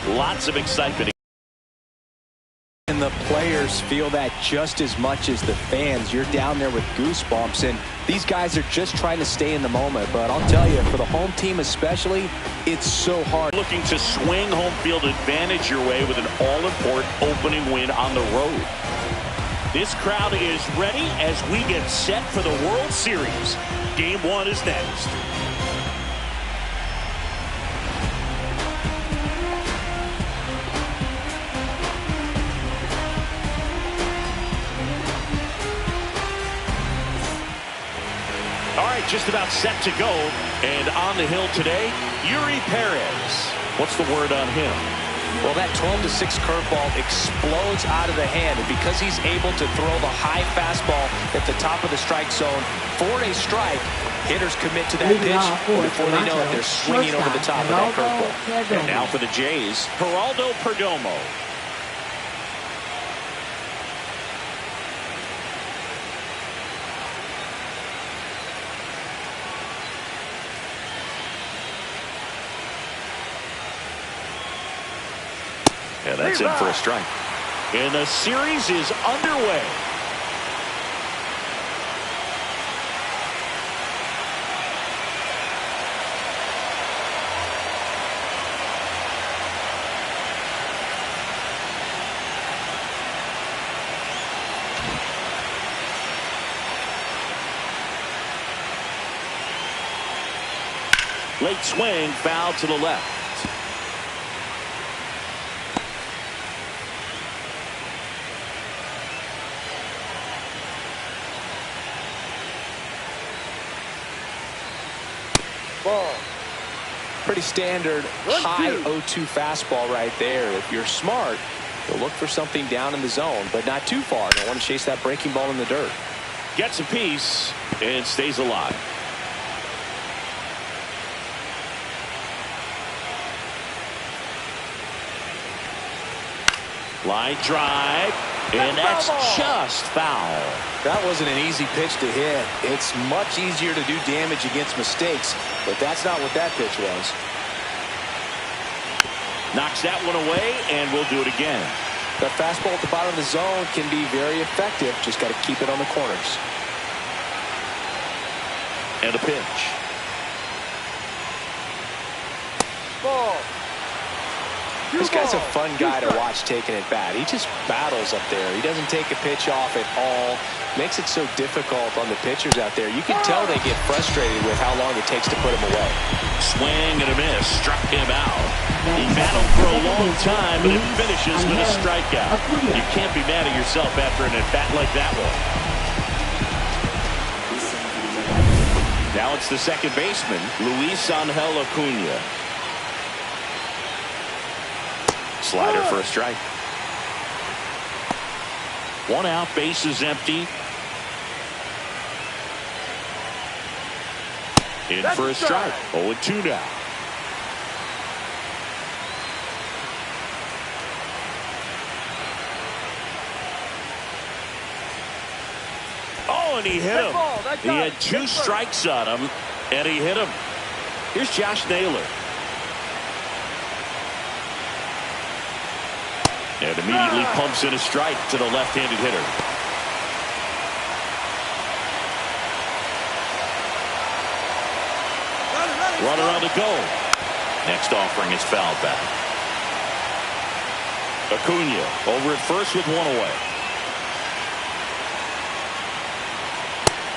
Lots of excitement. And the players feel that just as much as the fans. You're down there with goosebumps, and these guys are just trying to stay in the moment. But I'll tell you, for the home team especially, it's so hard. Looking to swing home field advantage your way with an all-important opening win on the road. This crowd is ready as we get set for the World Series. Game 1 is next. All right, just about set to go. And on the hill today, Yuri Perez. What's the word on him? Well, that 12-6 curveball explodes out of the hand, and because he's able to throw the high fastball at the top of the strike zone for a strike, hitters commit to that pitch before they know it. They're swinging over the top of that curveball. And now for the Jays, Geraldo Perdomo. And that's in for a strike. And the series is underway. Late swing, foul to the left. Ball. Pretty standard high 0-2 fastball right there. If you're smart, you'll look for something down in the zone, but not too far. Don't want to chase that breaking ball in the dirt. Gets a piece and stays alive. Line drive, and that's just foul. That wasn't an easy pitch to hit. It's much easier to do damage against mistakes, but that's not what that pitch was. Knocks that one away, and we'll do it again. That fastball at the bottom of the zone can be very effective. Just got to keep it on the corners. And a pitch. Ball. This guy's a fun guy to watch taking it bat. He just battles up there. He doesn't take a pitch off at all. Makes it so difficult on the pitchers out there. You can tell they get frustrated with how long it takes to put him away. Swing and a miss. Struck him out. He battled for a long time, but it finishes with a strikeout. You can't be mad at yourself after an at-bat like that one. Now it's the second baseman, Luis Angel Acuna. Slider for a strike. One out, base is empty. In for a strike. 0-2 now. Oh, and he hit him. He had 2 strikes on him, and he hit him. Here's Josh Naylor. And immediately pumps in a strike to the left-handed hitter. Runner on the go. Next offering is fouled back. Acuna over at first with one away.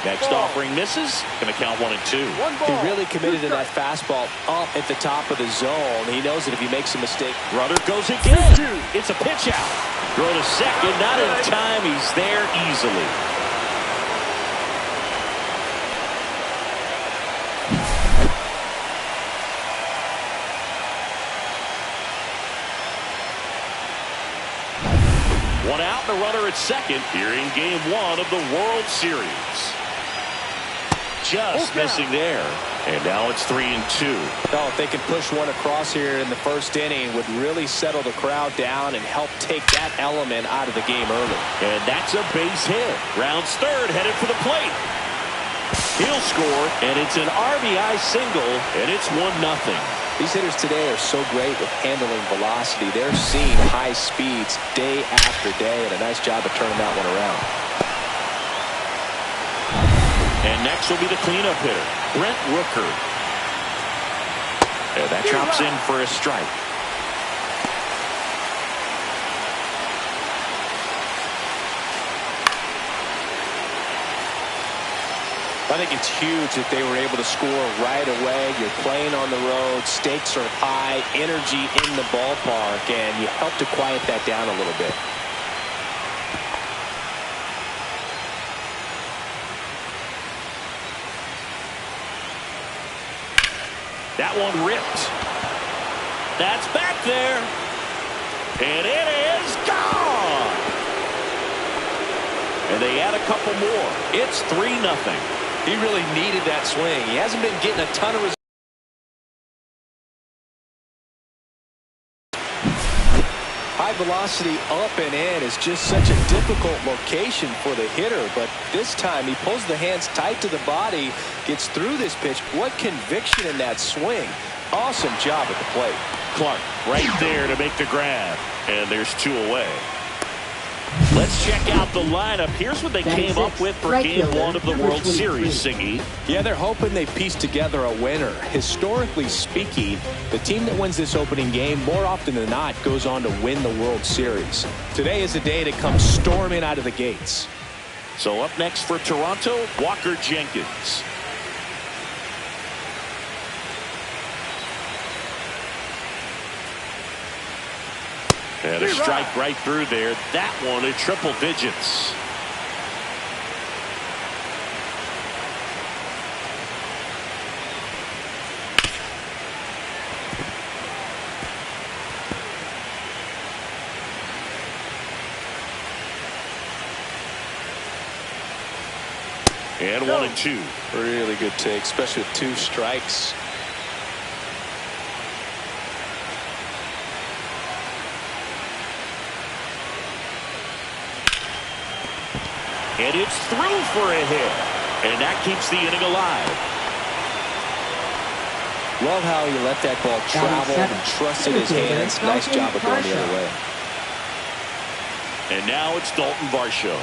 Next offering misses. Going to count 1-2. He really committed to that fastball up at the top of the zone. He knows that if he makes a mistake. Runner goes again. It's a pitch out. Throw to second. Not in time. He's there easily. One out, the runner at second here in game 1 of the World Series. Just missing there. And now it's 3-2. Oh, if they can push one across here in the first inning, would really settle the crowd down and help take that element out of the game early. And that's a base hit. Rounds third, headed for the plate. He'll score, and it's an RBI single, and it's 1-0. These hitters today are so great with handling velocity. They're seeing high speeds day after day, and a nice job of turning that one around. And next will be the cleanup hitter, Brent Rooker. And that drops in for a strike. I think it's huge that they were able to score right away. You're playing on the road. Stakes are high. Energy in the ballpark. And you help to quiet that down a little bit. That one ripped. That's back there. And it is gone. And they add a couple more. It's 3-0. He really needed that swing. He hasn't been getting a ton of results. High velocity up and in is just such a difficult location for the hitter, but this time he pulls the hands tight to the body, gets through this pitch. What conviction in that swing. Awesome job at the plate. Clark right there to make the grab, and there's 2 away. Let's check out the lineup. Here's what they came up with for Game 1 of the World Series, Siggy. Yeah, they're hoping they piece together a winner. Historically speaking, the team that wins this opening game more often than not goes on to win the World Series. Today is a day to come storming out of the gates. So up next for Toronto, Walker Jenkins. And a strike right through there. That one at triple digits. And 1-2. Really good take, especially with 2 strikes. And it's through for a hit. And that keeps the inning alive. Love how he let that ball travel and trusted his hands. Nice job of going the other way. And now it's Dalton Varsho.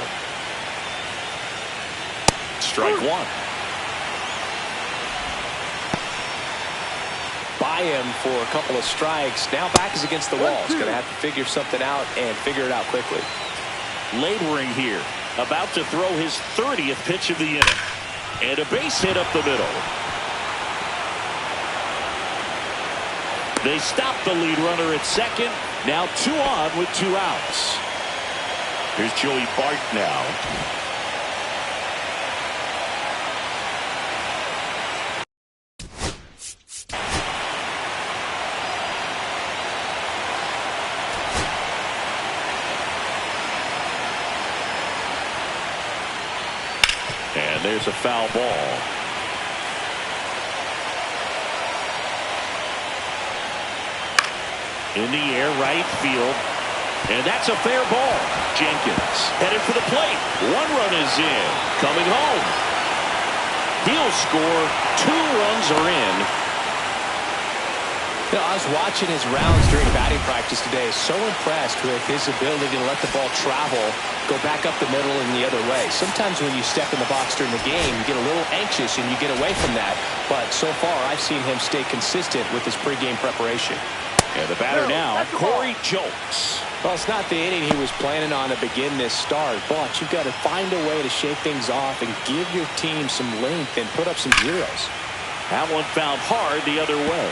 Strike 1. By him for a couple of strikes. Now back is against the wall. He's going to have to figure something out and figure it out quickly. Laboring here. About to throw his 30th pitch of the inning. And a base hit up the middle. They stop the lead runner at second. Now 2 on with 2 outs. Here's Joey Bart now. And there's a foul ball. In the air, right field. And that's a fair ball. Jenkins headed for the plate. 1 run is in. Coming home. He'll score. 2 runs are in. You know, I was watching his rounds during batting practice today. So impressed with his ability to let the ball travel, go back up the middle and the other way. Sometimes when you step in the box during the game, you get a little anxious and you get away from that. But so far, I've seen him stay consistent with his pregame preparation. And the batter now, Corey Julks. Well, it's not the inning he was planning on to begin this start, but you've got to find a way to shake things off and give your team some length and put up some zeros. That one found hard the other way.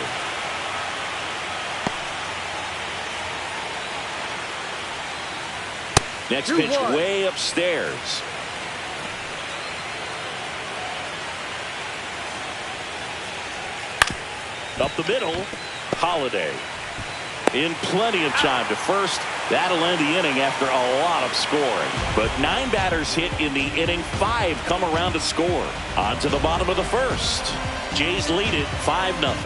Next pitch way upstairs. Up the middle, Holiday. In plenty of time to first. That'll end the inning after a lot of scoring. But 9 batters hit in the inning. 5 come around to score. On to the bottom of the first. Jays lead it 5-0.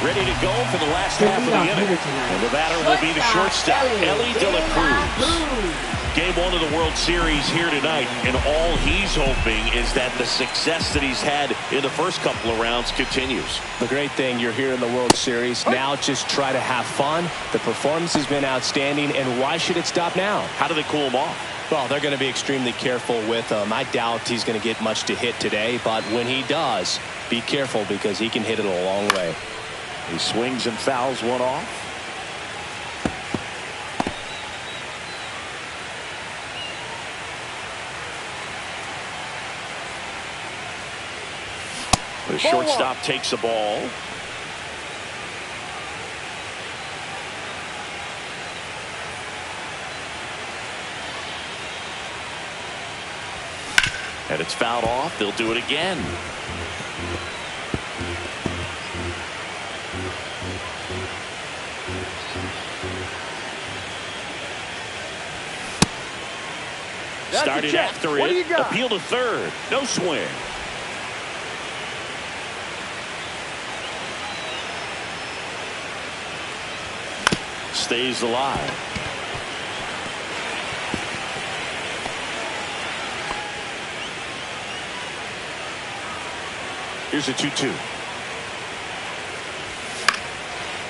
Ready to go for the last half of the inning. And the batter will be the shortstop, Ellie De La Cruz. Game one of the World Series here tonight, and all he's hoping is that the success that he's had in the first couple of rounds continues. The great thing, you're here in the World Series. Now just try to have fun. The performance has been outstanding, and why should it stop now? How do they cool him off? Well, they're going to be extremely careful with him. I doubt he's going to get much to hit today, but when he does, be careful because he can hit it a long way. He swings and fouls one off. The shortstop takes the ball. And it's fouled off. They'll do it again. Started after it. Appeal to third. No swing. Stays alive. Here's a 2-2.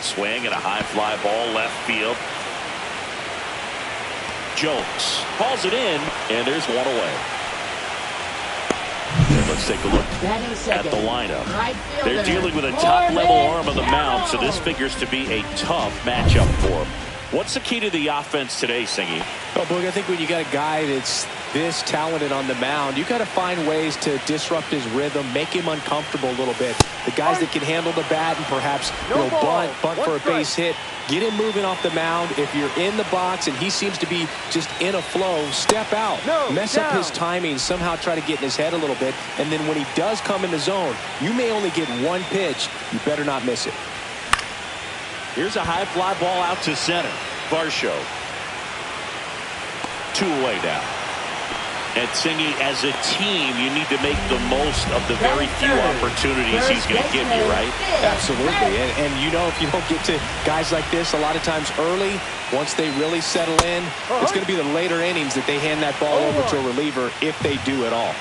Swing and a high fly ball left field. Jones calls it in, and there's one away. And let's take a look at the lineup. They're dealing with a top-level arm on the mound, so this figures to be a tough matchup for them. What's the key to the offense today, Singy? Well, Boog, I think when you got a guy that's this talented on the mound, you got to find ways to disrupt his rhythm, make him uncomfortable a little bit. The guys that can handle the bat and perhaps bunt for a base hit, get him moving off the mound. If you're in the box and he seems to be just in a flow, step out. Mess up his timing, somehow try to get in his head a little bit, and then when he does come in the zone, you may only get one pitch. You better not miss it. Here's a high fly ball out to center. Varsho. 2 away now. And Singy, as a team, you need to make the most of the very few opportunities he's going to give you, right? Absolutely. And you know, if you don't get to guys like this a lot of times early, once they really settle in, it's going to be the later innings that they hand that ball over to a reliever, if they do at all.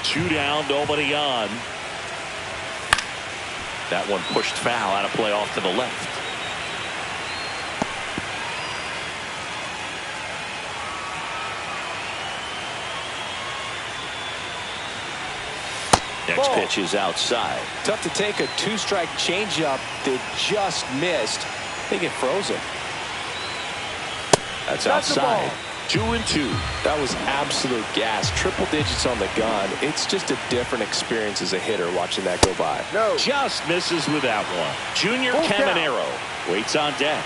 2 down, nobody on. That one pushed foul, out of play off to the left. Next pitch is outside. Tough to take a 2-strike changeup that just missed. They get frozen. That's outside. 2-2. That was absolute gas. Triple digits on the gun. It's just a different experience as a hitter watching that go by. Just misses with that one. Junior Caminero waits on deck.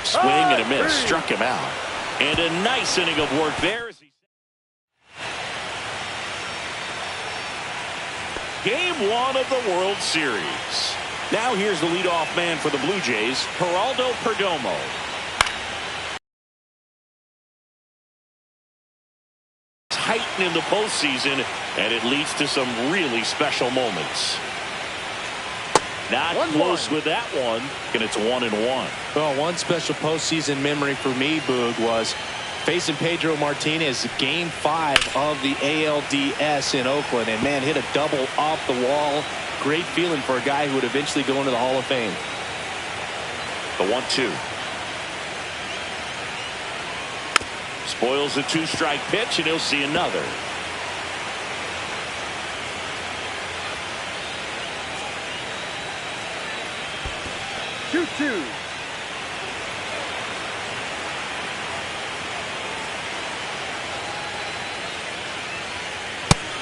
Swing and a miss. Struck him out. And a nice inning of work there. Game 1 of the World Series. Now here's the leadoff man for the Blue Jays, Geraldo Perdomo. Tighten in the postseason, and it leads to some really special moments. Not close with that one, and it's 1-1. Well, one special postseason memory for me, Boog, was facing Pedro Martinez, Game 5 of the ALDS in Oakland, and man, hit a double off the wall. Great feeling for a guy who would eventually go into the Hall of Fame. The 1-2. Spoils a 2-strike pitch, and he'll see another.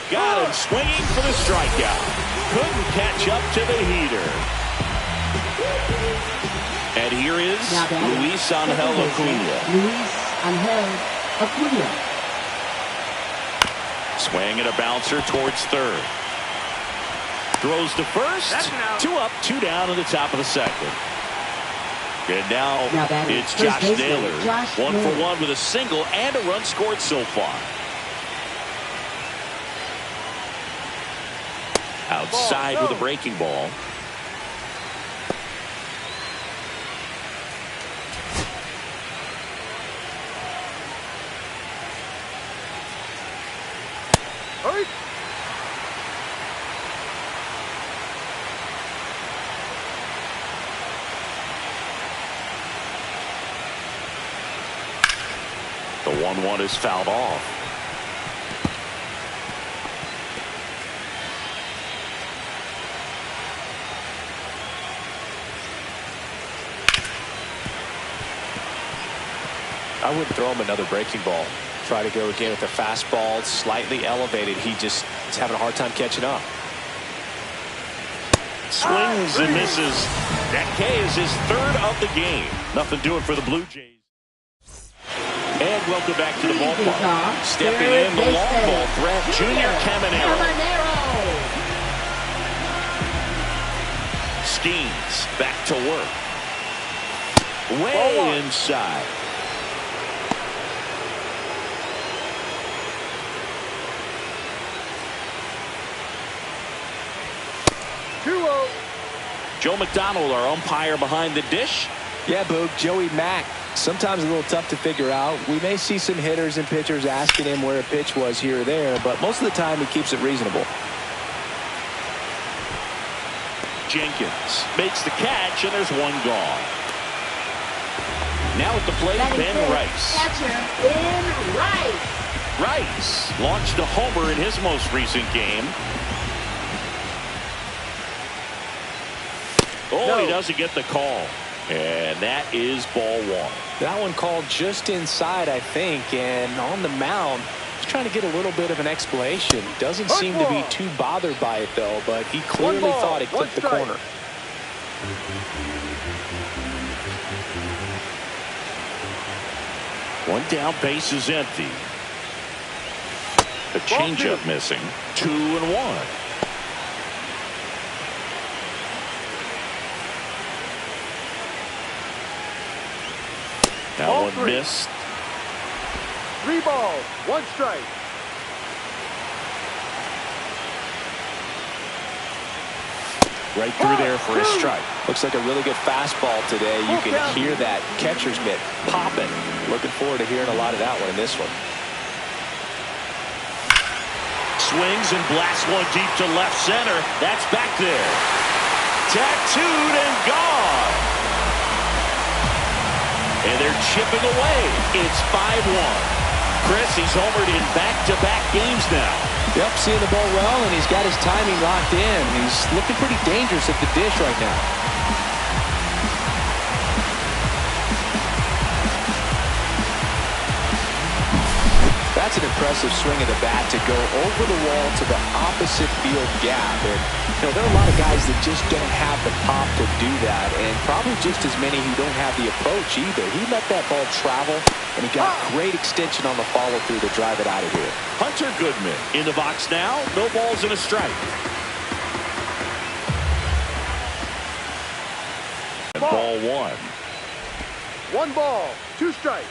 Got him swinging for the strikeout. Couldn't catch up to the heater. And here is Luis Angel Acuna. Swing and a bouncer towards third. Throws to first. 2 up, 2 down in the top of the second. And now it's Josh Naylor. 1 for 1 with a single and a run scored so far. Outside with a breaking ball. Hurry. The 1-1 is fouled off. I wouldn't throw him another breaking ball. Try to go again with the fastball, slightly elevated. He's having a hard time catching up. Swings and misses. That K is his third of the game. Nothing doing for the Blue Jays. And welcome back to the ballpark. Stepping in, the long ball threat, Junior Caminero. Skeens back to work. Way inside. Joe McDonald, our umpire behind the dish. Yeah, Boog, Joey Mack. Sometimes a little tough to figure out. We may see some hitters and pitchers asking him where a pitch was here or there, but most of the time he keeps it reasonable. Jenkins makes the catch, and there's one gone. Now at the plate, Ben Rice. Catcher, Ben Rice. Rice launched a homer in his most recent game. Oh, he doesn't get the call. And that is ball one. That one called just inside, I think, and on the mound, he's trying to get a little bit of an explanation. Doesn't seem to be too bothered by it, though, but he clearly thought it clipped the corner. One down, base is empty. A changeup missing. 2-1. That one missed. 3 balls, 1 strike. Right through there for a strike. Looks like a really good fastball today. You can hear that catcher's mitt popping. Looking forward to hearing a lot of that one in this one. Swings and blasts one deep to left center. That's back there. Tattooed and gone. And they're chipping away. It's 5-1. Chris, he's homered in back-to-back games now. Yep, seeing the ball well, and he's got his timing locked in. He's looking pretty dangerous at the dish right now. That's an impressive swing of the bat to go over the wall to the opposite field gap. And, there are a lot of guys that just don't have the pop to do that, and probably just as many who don't have the approach either. He let that ball travel, and he got great extension on the follow-through to drive it out of here. Hunter Goodman in the box now. No balls and a strike. And ball 1. 1 ball, 2 strikes.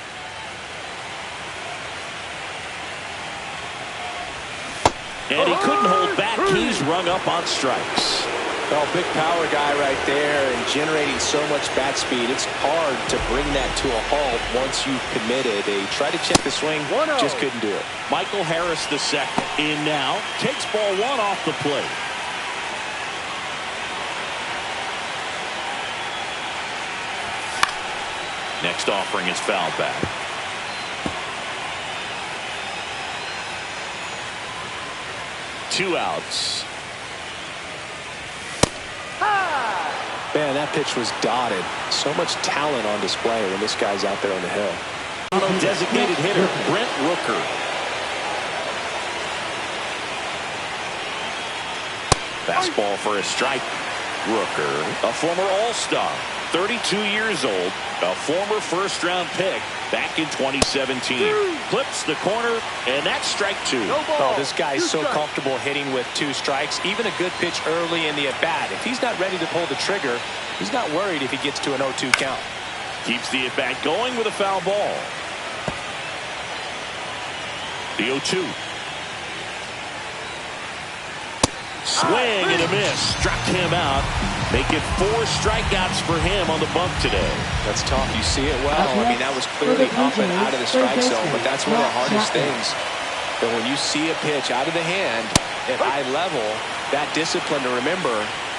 And he couldn't hold back. He's rung up on strikes. Well, big power guy right there and generating so much bat speed. It's hard to bring that to a halt once you've committed. They tried to check the swing, just couldn't do it. Michael Harris the second in now. Takes ball 1 off the plate. Next offering is fouled back. Two outs. Man, that pitch was dotted. So much talent on display when this guy's out there on the hill. Designated hitter, Brent Rooker. Fastball for a strike. Rooker, a former All-Star, 32 years old, a former first-round pick back in 2017. Clips the corner, and that's strike 2. Oh, this guy's so comfortable hitting with 2 strikes. Even a good pitch early in the at-bat. If he's not ready to pull the trigger, he's not worried if he gets to an 0-2 count. Keeps the at-bat going with a foul ball. The 0-2. Swing and a miss. Struck him out. Make it 4 strikeouts for him on the bump today. That's tough. You see it well. I mean, that was clearly up and out of the strike zone, but that's one of the hardest things. That when you see a pitch out of the hand at eye level, that discipline to remember,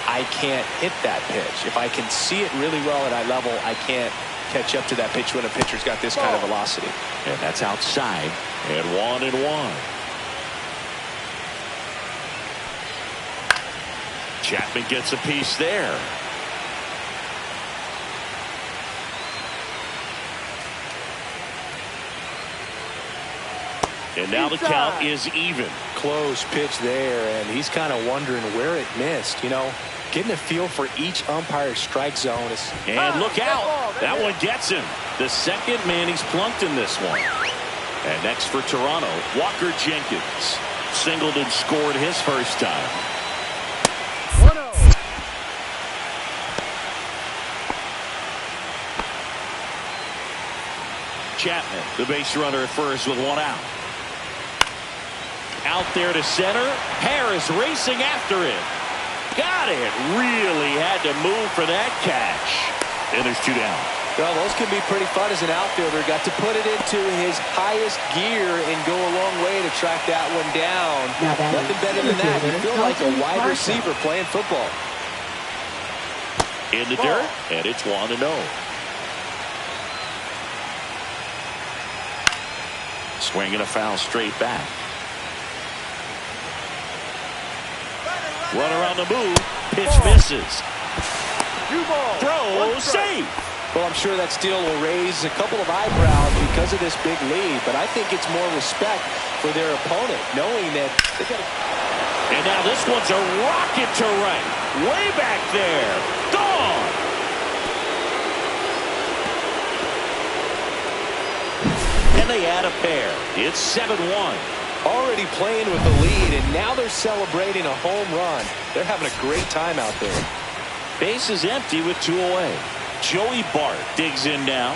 I can't hit that pitch. If I can see it really well at eye level, I can't catch up to that pitch when a pitcher's got this kind of velocity. And that's outside. And 1-1. Chapman gets a piece there. And now the count is even. Close pitch there, and he's kind of wondering where it missed. You know, getting a feel for each umpire's strike zone. And look out. That one gets him. The second man he's plunked in this one. And next for Toronto, Walker Jenkins. Singled and scored his first time. 1-0. Chapman, the base runner at first with 1 out. Out there to center. Harris racing after it. Got it. Really had to move for that catch. And there's 2 down. Well, those can be pretty fun as an outfielder. Got to put it into his highest gear and go a long way to track that one down. Nothing better than that. You feel like a wide receiver playing football. In the dirt, and it's 1-0. Swinging a foul straight back. Runner on the move. Pitch misses. 2 balls. Throw safe. Well, I'm sure that steal will raise a couple of eyebrows because of this big lead, but I think it's more respect for their opponent, knowing that they got to... And now this one's a rocket to right. Way back there. Gone. And they add a pair. It's 7-1. Already playing with the lead, and now they're celebrating a home run. They're having a great time out there. Base is empty with 2 away. Joey Bart digs in now.